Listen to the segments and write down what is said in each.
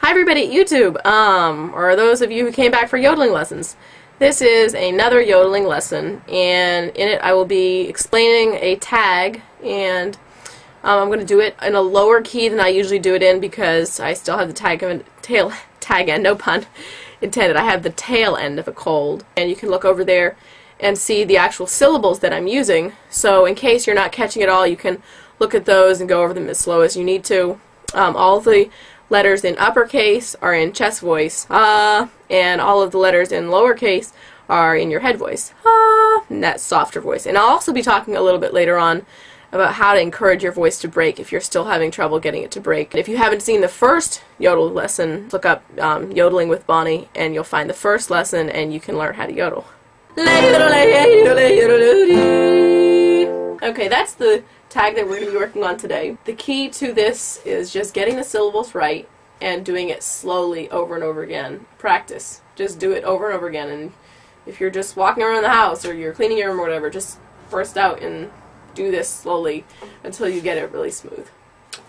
Hi everybody at YouTube, or those of you who came back for yodeling lessons. This is another yodeling lesson, and in it I will be explaining a tag, and I'm going to do it in a lower key than I usually do it in because I still have the tag end, no pun intended. I have the tail end of a cold, and you can look over there and see the actual syllables that I'm using, so in case you're not catching it all, you can look at those and go over them as slow as you need to. All the letters in uppercase are in chest voice, and all of the letters in lowercase are in your head voice, and that softer voice. And I'll also be talking a little bit later on about how to encourage your voice to break if you're still having trouble getting it to break. If you haven't seen the first yodel lesson, look up Yodeling with Bonnie, and you'll find the first lesson, and you can learn how to yodel. Okay, that's the tag that we're going to be working on today. The key to this is just getting the syllables right and doing it slowly over and over again. Practice. Just do it over and over again. And if you're just walking around the house or you're cleaning your room or whatever, just burst out and do this slowly until you get it really smooth.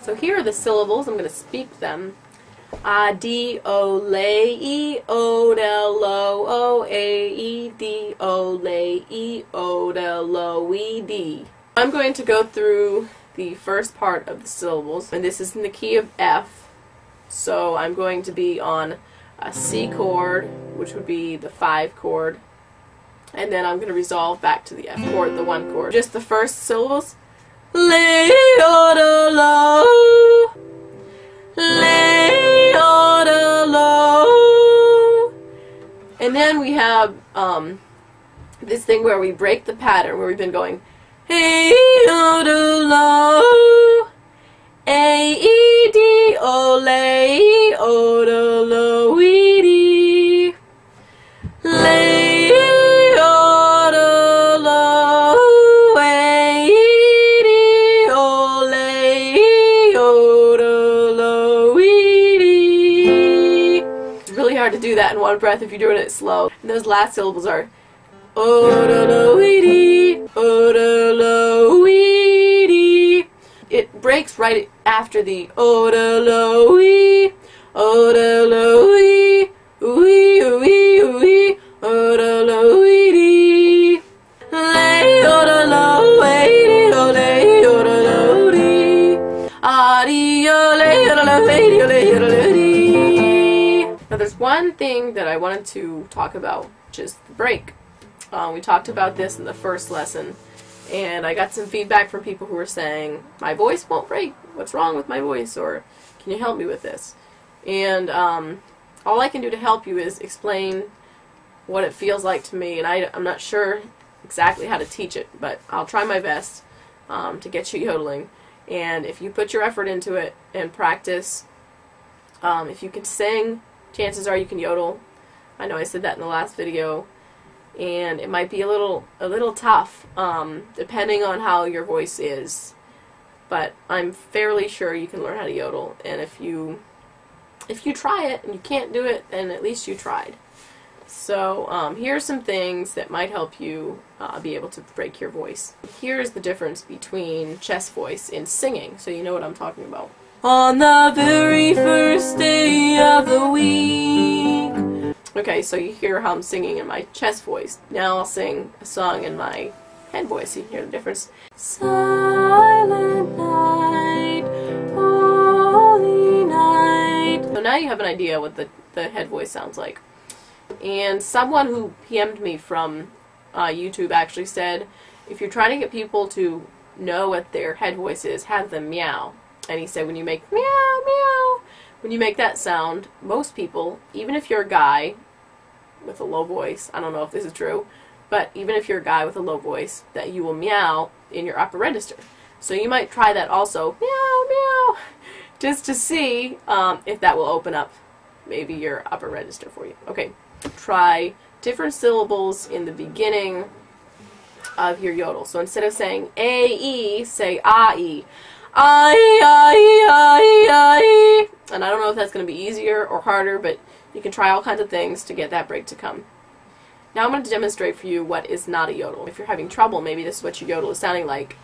So here are the syllables. I'm going to speak them. D O lay E O del lo O A E D O lay E O del lo E D. I'm going to go through the first part of the syllables, and this is in the key of F, so I'm going to be on a C chord, which would be the 5 chord, and then I'm going to resolve back to the F chord, the 1 chord. Just the first syllables. Lay o do lo, lay o do lo, and then we have this thing where we break the pattern, where we've been going hey o do lo, A E D O lay O do lo E D, lay o do lo, A E D O lay O do lo E D. It's really hard to do that in one breath if you're doing it slow. And those last syllables are O do lo E D, O do lo E D. It breaks right after the O do lo E, O do lo E, ooey ooey ooey, O do lo E D. Lay O do lo E D, O lay O do lo E D. Ah dee O lay O do lo E D, O lay O do lo E D. Now there's one thing that I wanted to talk about, which is the break. We talked about this in the first lesson, and I got some feedback from people who were saying, my voice won't break, what's wrong with my voice, or can you help me with this? And all I can do to help you is explain what it feels like to me, and I'm not sure exactly how to teach it, but I'll try my best to get you yodeling. And if you put your effort into it and practice, if you can sing, chances are you can yodel. I know I said that in the last video. And it might be a little tough, depending on how your voice is, but I'm fairly sure you can learn how to yodel. And if you try it and you can't do it, then at least you tried. So here are some things that might help you be able to break your voice. Here's the difference between chest voice and singing, so you know what I'm talking about. On the very first day of the week. Okay, so you hear how I'm singing in my chest voice. Now I'll sing a song in my head voice. You can hear the difference. Silent night, holy night. So now you have an idea what the head voice sounds like. And someone who PM'd me from YouTube actually said, if you're trying to get people to know what their head voice is, have them meow. And he said when you make meow, meow, when you make that sound, most people, even if you're a guy with a low voice, I don't know if this is true, but even if you're a guy with a low voice, that you will meow in your upper register. So you might try that also, meow, meow, just to see if that will open up maybe your upper register for you. Okay, try different syllables in the beginning of your yodel. So instead of saying A-E, say A-E. I. And I don't know if that's going to be easier or harder, but you can try all kinds of things to get that break to come. Now I'm going to demonstrate for you what is not a yodel. If you're having trouble, maybe this is what your yodel is sounding like.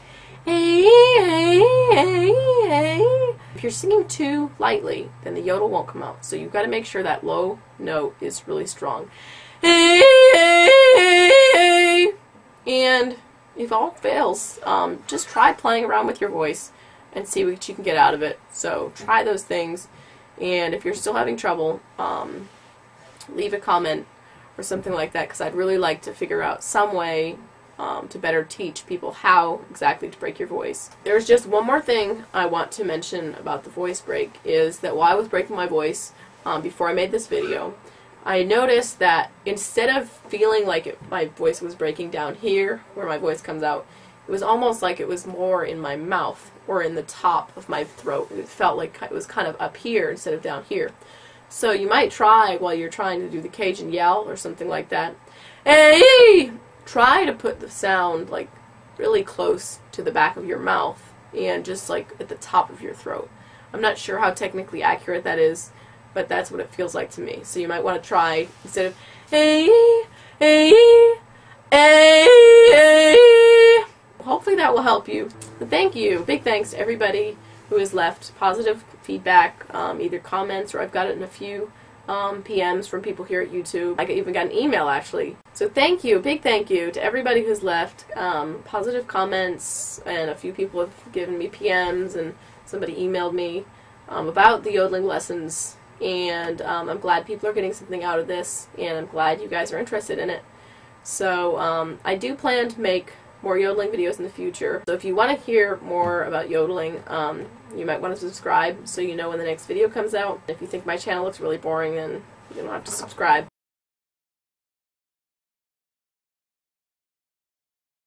If you're singing too lightly, then the yodel won't come out. So you've got to make sure that low note is really strong. And if all fails, just try playing around with your voice and see what you can get out of it. So try those things, and if you're still having trouble, leave a comment or something like that, because I'd really like to figure out some way to better teach people how exactly to break your voice. There's just one more thing I want to mention about the voice break, is that while I was breaking my voice before I made this video, I noticed that instead of feeling like my voice was breaking down here, where my voice comes out, it was almost like it was more in my mouth or in the top of my throat. It felt like it was kind of up here instead of down here. So you might try, while you're trying to do the Cajun yell or something like that, hey! Try to put the sound like really close to the back of your mouth and just like at the top of your throat. I'm not sure how technically accurate that is, but that's what it feels like to me. So you might want to try, instead of hey, hey, hey. Hopefully that will help you. But thank you. Big thanks to everybody who has left positive feedback, either comments, or I've got it in a few PMs from people here at YouTube. I even got an email, actually. So thank you, big thank you to everybody who's left positive comments, and a few people have given me PMs, and somebody emailed me about the yodeling lessons, and I'm glad people are getting something out of this, and I'm glad you guys are interested in it. So I do plan to make more yodeling videos in the future. So if you want to hear more about yodeling, you might want to subscribe so you know when the next video comes out. If you think my channel looks really boring, then you don't have to subscribe.